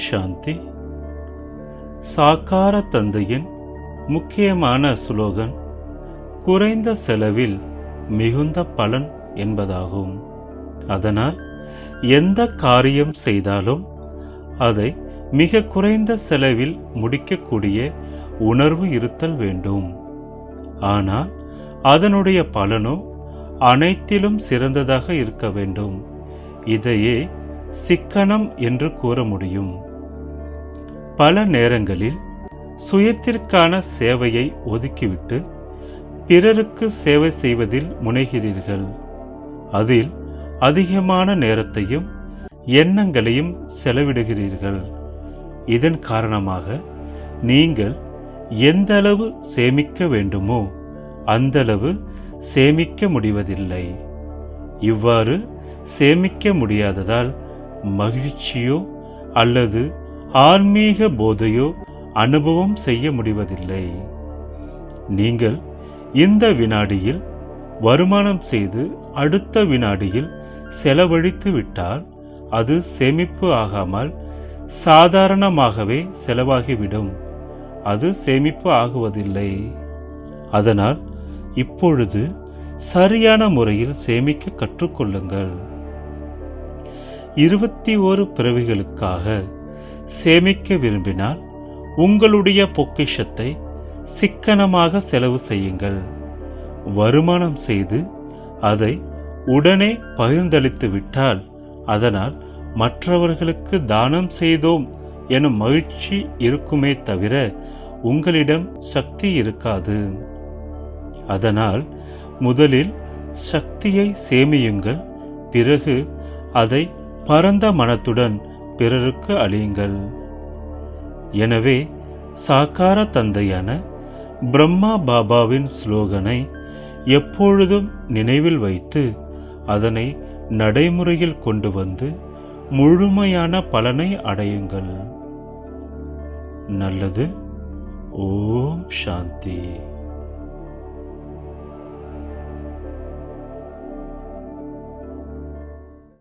சாந்தி. சாக்கார தந்தையின் முக்கியமான ஸ்லோகன் குறைந்த செலவில் மிகுந்த பலன் என்பதாகும். அதனால் எந்த காரியம் செய்தாலும் அதை மிக குறைந்த செலவில் முடிக்கக்கூடிய உணர்வு இருத்தல் வேண்டும். ஆனால் அதனுடைய பலனோ அனைத்திலும் சிறந்ததாக இருக்க வேண்டும். இதையே சிக்கனம் என்று கூற முடியும். பல நேரங்களில் சுயத்திற்கான சேவையை ஒதுக்கிவிட்டு பிறருக்கு சேவை செய்வதில் முனைகிறீர்கள். அதில் அதிகமான நேரத்தையும் எண்ணங்களையும் செலவிடுகிறீர்கள். இதன் காரணமாக நீங்கள் எந்த அளவு சேமிக்க வேண்டுமோ அந்தளவு சேமிக்க முடிவதில்லை. இவ்வாறு சேமிக்க முடியாததால் மகிழ்ச்சியோ அல்லது ஆன்மீக போதையோ அனுபவம் செய்ய முடிவதில்லை. நீங்கள் இந்த வினாடியில் வருமானம் செய்து அடுத்த வினாடியில் செலவழித்து விட்டால் அது சேமிப்பு ஆகாமல் சாதாரணமாகவே செலவாகிவிடும். அது சேமிப்பு ஆகுவதில்லை. அதனால் இப்பொழுது சரியான முறையில் சேமிக்க கற்றுக்கொள்ளுங்கள். 21 பிறவிகளுக்காக சேமிக்க விரும்பினால் உங்களுடைய பொக்கிஷத்தை சிக்கனமாக செலவு செய்யுங்கள். வருமானம் செய்து அதை உடனே பகிர்ந்தளித்து விட்டால் அதனால் மற்றவர்களுக்கு தானம் செய்தோம் எனும் மகிழ்ச்சி இருக்குமே தவிர உங்களிடம் சக்தி இருக்காது. அதனால் முதலில் சக்தியை சேமியுங்கள். பிறகு அதை பரந்த மனத்துடன் பிறருக்கு அளியுங்கள். எனவே சாக்கார தந்தையான பிரம்மா பாபாவின் ஸ்லோகனை எப்பொழுதும் நினைவில் வைத்து அதனை நடைமுறையில் கொண்டு வந்து முழுமையான பலனை அடையுங்கள். நல்லது. ஓம் சாந்தி.